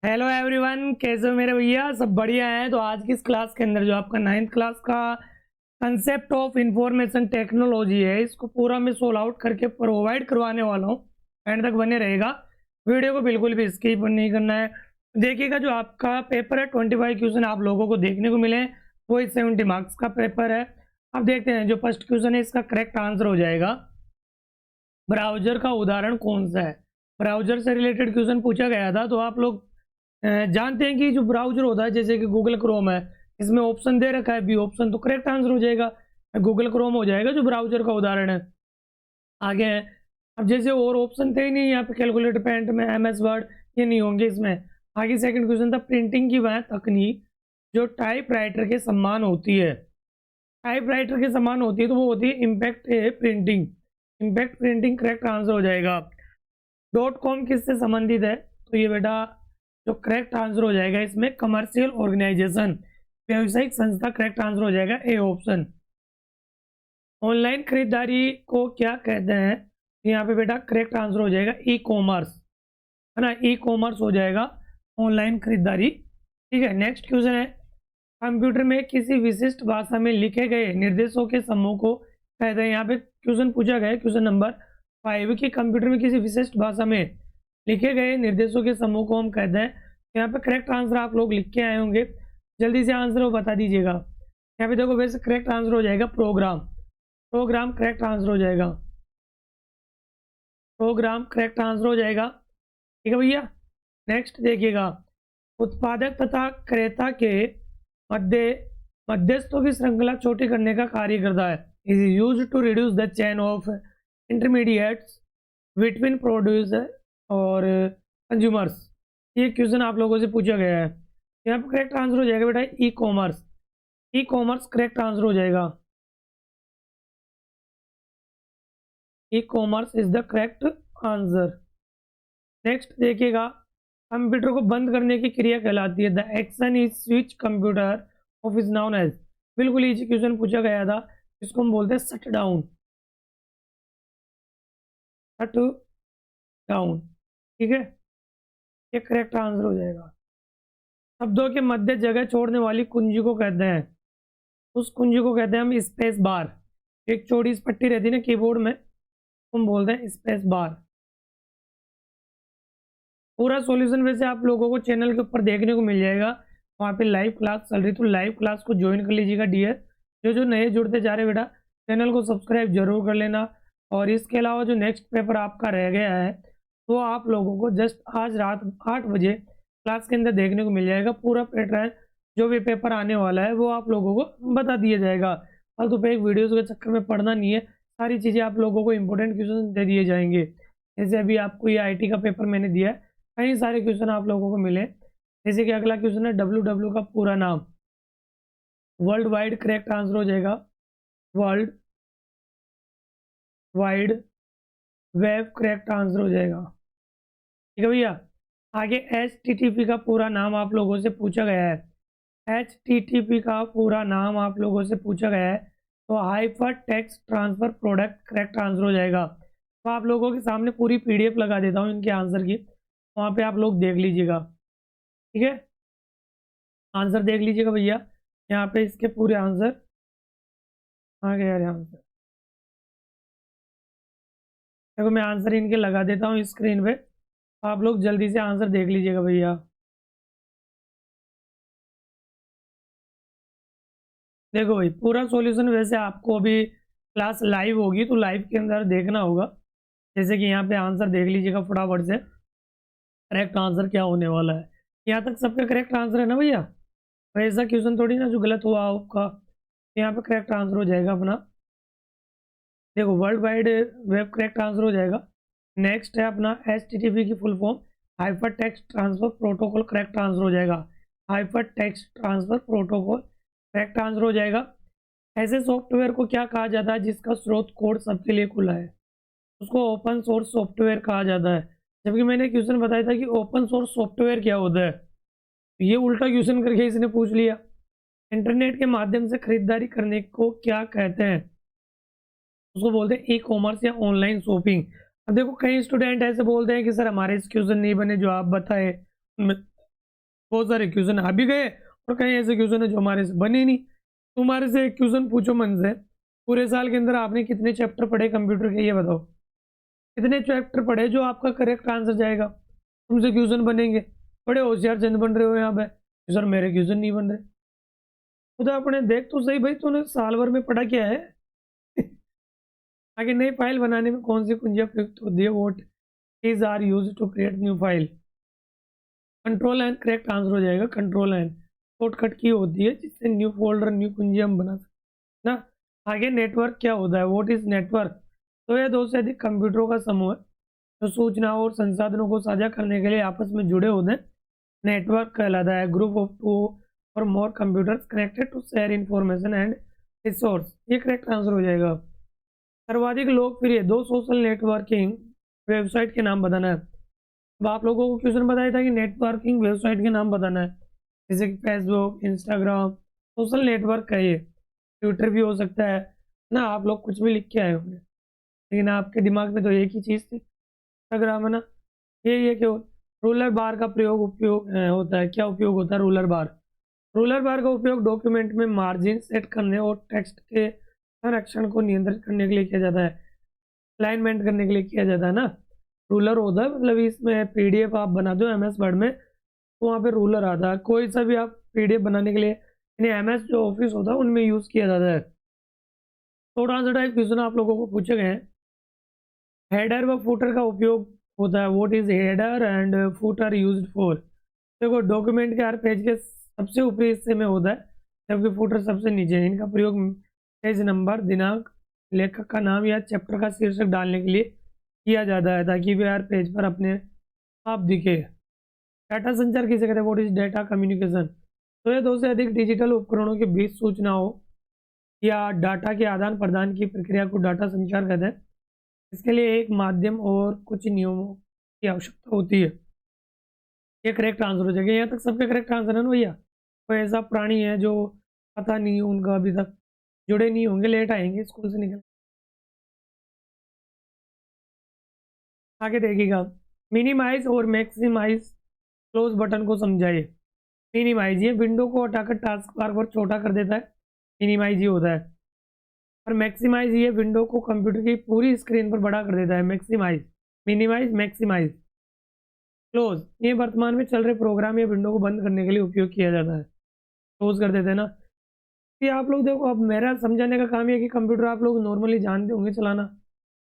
Hello everyone, कैसे हो मेरे भैया? सब बढ़िया है। तो आज की इस क्लास के अंदर जो आपका 9th क्लास का कंसेप्ट ऑफ इंफॉर्मेशन टेक्नोलॉजी है, इसको पूरा मैं सोल्व आउट करके प्रोवाइड करवाने वाला हूँ। एंड तक बने रहेगा, वीडियो को बिल्कुल भी स्किप नहीं करना है। देखिएगा, जो आपका पेपर है 25 क्वेश्चन आप लोगों को देखने को मिले, वो 70 मार्क्स का पेपर है। अब देखते हैं, जो फर्स्ट क्वेश्चन है इसका करेक्ट आंसर हो जाएगा, ब्राउजर का उदाहरण कौन सा है। ब्राउजर से रिलेटेड क्वेश्चन पूछा गया था। तो आप लोग जानते हैं कि जो ब्राउजर होता है, जैसे कि गूगल क्रोम है, इसमें ऑप्शन दे रखा है बी ऑप्शन, तो करेक्ट आंसर हो जाएगा गूगल क्रोम हो जाएगा, जो ब्राउजर का उदाहरण है। आगे है, अब जैसे और ऑप्शन थे ही नहीं यहाँ पे, कैलकुलेटर, पेंट में, एमएस वर्ड, ये नहीं होंगे इसमें। आगे सेकंड क्वेश्चन था, प्रिंटिंग की वह तकनीक जो टाइपराइटर के समान होती है। टाइपराइटर के समान होती है तो वो होती है impact printing. Impact printing correct answer हो जाएगा। डॉट कॉम किससे संबंधित है? तो ये बेटा जो करेक्ट आंसर हो जाएगा इसमें, कमर्शियल ऑर्गेनाइजेशन, व्यावसायिक संस्था, करेक्ट आंसर हो जाएगा ए ऑप्शन। ऑनलाइन खरीदारी को क्या कहते हैं? यहाँ पे बेटा करेक्ट आंसर हो जाएगा ई कॉमर्स, है ना, ई कॉमर्स हो जाएगा ऑनलाइन खरीदारी। ठीक है, नेक्स्ट क्वेश्चन है, कंप्यूटर में किसी विशिष्ट भाषा में लिखे गए निर्देशों के समूह को कहते हैं। यहाँ पे क्वेश्चन पूछा गया है, क्वेश्चन नंबर 5 कि कंप्यूटर में किसी विशिष्ट भाषा में लिखे गए निर्देशों के समूह को हम कहते हैं। यहाँ पे करेक्ट आंसर आप लोग लिख के आए होंगे, जल्दी से आंसर वो बता दीजिएगा। यहाँ पे देखो, वैसे करेक्ट आंसर हो जाएगा प्रोग्राम। प्रोग्राम करेक्ट आंसर हो जाएगा, प्रोग्राम करेक्ट आंसर हो जाएगा। ठीक है भैया, नेक्स्ट देखिएगा, उत्पादक तथा क्रेता के मध्य मध्यस्थों की श्रृंखला छोटी करने का कार्य करता है। Is use to reduce the chain of intermediates between producer और कंज्यूमर्स। ये क्वेश्चन आप लोगों से पूछा गया है। यहाँ पर करेक्ट आंसर हो जाएगा बेटा e commerce. E commerce correct answer हो जाएगा, e commerce is the correct answer. Next देखिएगा, कंप्यूटर को बंद करने की क्रिया कहलाती है। The action is switch computer off is known as. बिल्कुल इजी क्वेश्चन पूछा गया था, इसको हम बोलते हैं शट डाउन, शट डाउन। ठीक है, ये करेक्ट आंसर हो जाएगा। शब्दों के मध्य जगह छोड़ने वाली कुंजी को कहते हैं, उस कुंजी को कहते हैं हम स्पेस बार। एक चौड़ी सी पट्टी रहती है ना कीबोर्ड में, हम बोलते हैं स्पेस बार। पूरा सॉल्यूशन वैसे आप लोगों को चैनल के ऊपर देखने को मिल जाएगा, वहाँ पे लाइव क्लास चल रही, तो लाइव क्लास को ज्वाइन कर लीजिएगा डियर। जो जो नए जुड़ते जा रहे बेटा, चैनल को सब्सक्राइब जरूर कर लेना। और इसके अलावा जो नेक्स्ट पेपर आपका रह गया है, तो आप लोगों को जस्ट आज रात 8 बजे क्लास के अंदर देखने को मिल जाएगा। पूरा पैटर्न जो भी पेपर आने वाला है वो आप लोगों को बता दिया जाएगा। फालतू पे एक वीडियोज़ के चक्कर में पढ़ना नहीं है, सारी चीज़ें आप लोगों को इंपॉर्टेंट क्वेश्चन दे दिए जाएंगे। जैसे अभी आपको ये IT का पेपर मैंने दिया है, कई सारे क्वेश्चन आप लोगों को मिले। जैसे कि अगला क्वेश्चन है, WW का पूरा नाम। वर्ल्ड वाइड करेक्ट आंसर हो जाएगा, world wide web correct answer हो जाएगा। ठीक है भैया, आगे HTTP का पूरा नाम आप लोगों से पूछा गया है। HTTP का पूरा नाम आप लोगों से पूछा गया है, तो hyper text transfer product correct answer हो जाएगा। तो आप लोगों के सामने पूरी PDF लगा देता हूँ इनके आंसर की, वहाँ पे आप लोग देख लीजिएगा। ठीक है, आंसर देख लीजिएगा भैया, यहाँ पे इसके पूरे आंसर आ गए यार आंसर। देखो मैं आंसर इनके लगा देता हूँ स्क्रीन पे, आप लोग जल्दी से आंसर देख लीजिएगा भैया। देखो भाई, पूरा सॉल्यूशन वैसे आपको अभी क्लास लाइव होगी तो लाइव के अंदर देखना होगा। जैसे कि यहाँ पे आंसर देख लीजिएगा फटाफट से, करेक्ट आंसर क्या होने वाला है। यहाँ तक सबका करेक्ट आंसर है ना भैया? तो ऐसा क्वेश्चन थोड़ी ना जो गलत हुआ आपका, यहाँ पे करेक्ट आंसर हो जाएगा अपना। देखो world wide web correct answer हो जाएगा। नेक्स्ट है अपना HTTP की full form, hyper text transfer protocol, correct answer हो जाएगा। Hyper text transfer protocol correct answer हो जाएगा। ऐसे सॉफ्टवेयर को क्या कहा जाता है जिसका स्रोत कोड सबके लिए खुला है? उसको ओपन सोर्स सॉफ्टवेयर कहा जाता है। जबकि मैंने क्वेश्चन बताया था कि ओपन सोर्स सॉफ्टवेयर क्या होता है, ये उल्टा क्वेश्चन करके इसने पूछ लिया। इंटरनेट के माध्यम से खरीदारी करने को क्या कहते हैं? उसको बोलते हैं ई कॉमर्स या ऑनलाइन शॉपिंग। अब देखो, कई स्टूडेंट ऐसे बोलते हैं कि सर हमारे क्वेश्चन नहीं बने जो आप बताए, उनमें बहुत सारे क्वेश्चन आ भी गए और कई ऐसे क्वेश्चन है जो हमारे से बने नहीं। तुम्हारे से एक क्वेश्चन पूछो मन से, पूरे साल के अंदर आपने कितने चैप्टर पढ़े कंप्यूटर के, ये बताओ। कितने चैप्टर पढ़े जो आपका करेक्ट आंसर जाएगा। तुमसे क्वेश्चन बनेंगे, बड़े होशियार चंद बन रहे हो यहाँ पे, सर मेरे क्वेश्चन नहीं बन रहे। खुदा अपने देख तो सही भाई, तूने साल भर में पढ़ा क्या है। आगे नई फाइल बनाने में कौन सी कुंजियां प्रयुक्त होती है, what keys are use to create new file. Control N correct answer हो जाएगा। कंट्रोल एन शॉर्टकट की होती है जिससे न्यू फोल्डर न्यू कुंजी हम बना सकते ना। आगे नेटवर्क क्या होता है, व्हाट इज नेटवर्क। तो यह दो से अधिक कंप्यूटरों का समूह है जो सूचनाओं और संसाधनों को साझा करने के लिए आपस में जुड़े होते हैं। नेटवर्क कहलाता है group of two or more computers connected to share information and resource. ये करेक्ट आंसर हो जाएगा। सर्वाधिक लोकप्रिय दो सोशल नेटवर्किंग वेबसाइट के नाम बताना है। अब आप लोगों को क्वेश्चन बताया था कि नेटवर्किंग वेबसाइट के नाम बताना है, जैसे कि फेसबुक, इंस्टाग्राम, सोशल नेटवर्क है ये। ट्विटर भी हो सकता है ना, आप लोग कुछ भी लिख के आए होंगे, लेकिन आपके दिमाग में तो एक ही चीज़ थी, इंस्टाग्राम है ना। ये क्यों रूलर बार का उपयोग होता है, क्या उपयोग होता है रूलर बार। रूलर बार का उपयोग डॉक्यूमेंट में मार्जिन सेट करने और टेक्स्ट के संरक्षण को नियंत्रित करने के लिए किया जाता है, अलाइनमेंट करने के लिए किया जाता है ना। रूलर होता है मतलब इसमें पीडीएफ आप बनाते हो एमएस वर्ड में, तो वहाँ पे रूलर आता है। कोई सा भी आप पीडीएफ बनाने के लिए यानी एमएस जो ऑफिस होता है उनमें यूज़ किया जाता है। थोड़ा सा टाइप क्वेश्चन आप लोगों को पूछे गए हैं। हेडर व फुटर का उपयोग होता है, what is header and footer used for. देखो डॉक्यूमेंट के हर पेज के सबसे ऊपरी हिस्से में होता है, जबकि फुटर सबसे नीचे है। इनका प्रयोग पेज नंबर, दिनांक, लेखक का नाम या चैप्टर का शीर्षक डालने के लिए किया जाता है, ताकि वे हर पेज पर अपने आप दिखे। डाटा संचार किसे कहते हैं, व्हाट इज डेटा कम्युनिकेशन। तो ये दो से अधिक डिजिटल उपकरणों के बीच सूचनाओं या डाटा के आदान प्रदान की प्रक्रिया को डाटा संचार कहते हैं। इसके लिए एक माध्यम और कुछ नियमों की आवश्यकता होती है। ये करेक्ट आंसर हो जाएगा। यहाँ तक सबके करेक्ट आंसर है ना भैया। कोई ऐसा प्राणी है जो पता नहीं है उनका, अभी तक जुड़े नहीं होंगे, लेट आएंगे स्कूल से निकल। आगे देखिएगा, मिनिमाइज और मैक्सिमाइज क्लोज बटन को समझाइए। मिनिमाइज ये विंडो को हटाकर टास्क बार पर छोटा कर देता है, मिनिमाइज ये होता है। और मैक्सिमाइज ये विंडो को कंप्यूटर की पूरी स्क्रीन पर बड़ा कर देता है, मैक्सिमाइज। Minimise, maximise. क्लोज ये वर्तमान में चल रहे प्रोग्राम या विंडो को बंद करने के लिए उपयोग किया जाता है, क्लोज कर देते हैं ना। ये आप लोग देखो, अब मेरा समझाने का काम ये है कि कंप्यूटर आप लोग नॉर्मली जानते होंगे चलाना,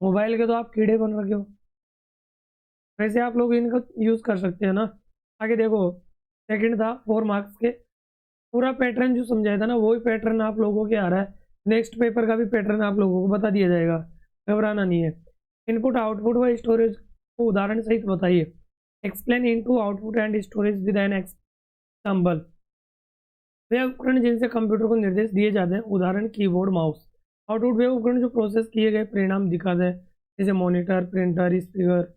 मोबाइल के तो आप कीड़े बन रखे हो, वैसे आप लोग इनका यूज़ कर सकते हैं ना। आगे देखो, सेकंड था 4 मार्क्स के, पूरा पैटर्न जो समझाया था ना वही पैटर्न आप लोगों के आ रहा है। नेक्स्ट पेपर का भी पैटर्न आप लोगों को बता दिया जाएगा, घबराना नहीं है। इनपुट, आउटपुट व स्टोरेज को उदाहरण सहित बताइए। Explain input, output and storage with an example. वे उपकरण जिनसे कंप्यूटर को निर्देश दिए जाते हैं, उदाहरण कीबोर्ड, माउस। आउटपुट वे उपकरण जो प्रोसेस किए गए परिणाम दिखाते हैं, जैसे मॉनिटर, प्रिंटर, स्पीकर।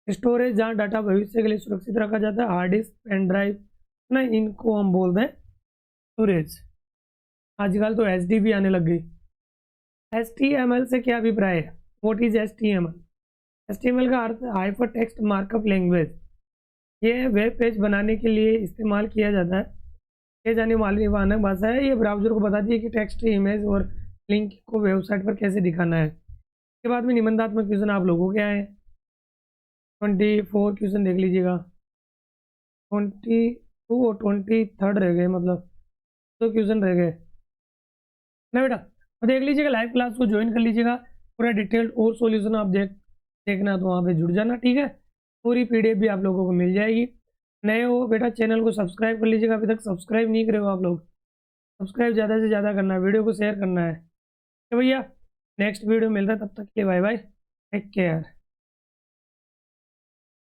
स्टोरेज जहाँ डाटा भविष्य के लिए सुरक्षित रखा जाता है, हार्ड डिस्क, पेन ड्राइव ना, इनको हम बोलते हैं स्टोरेज। आजकल तो एचडी भी आने लग गई। HTML से क्या अभिप्राय है, व्हाट इज HTML। HTML का अर्थ हाइपर टेक्स्ट मार्कअप लैंग्वेज। ये वेब पेज बनाने के लिए इस्तेमाल किया जाता है, ये जाने वाली मानक भाषा है। ये ब्राउजर को बताती है कि टेक्स्ट, इमेज और लिंक को वेबसाइट पर कैसे दिखाना है। इसके बाद में निबंधात्मक क्वेश्चन आप लोगों के आए 24 क्वेश्चन देख लीजिएगा। 22 और 23 रह गए, मतलब 2 क्वेश्चन रह गए ना बेटा। तो देख लीजिएगा, लाइव क्लास को ज्वाइन कर लीजिएगा, पूरा डिटेल्ड और सॉल्यूशन आप देखना तो वहाँ पे जुड़ जाना, ठीक है। पूरी PDF भी आप लोगों को मिल जाएगी। नए हो बेटा, चैनल को सब्सक्राइब कर लीजिएगा, अभी तक सब्सक्राइब नहीं करे हो आप लोग, सब्सक्राइब ज़्यादा से ज़्यादा करना है, वीडियो को शेयर करना है। तो भैया नेक्स्ट वीडियो मिलता है, तब तक के लिए बाय बाय, टेक केयर।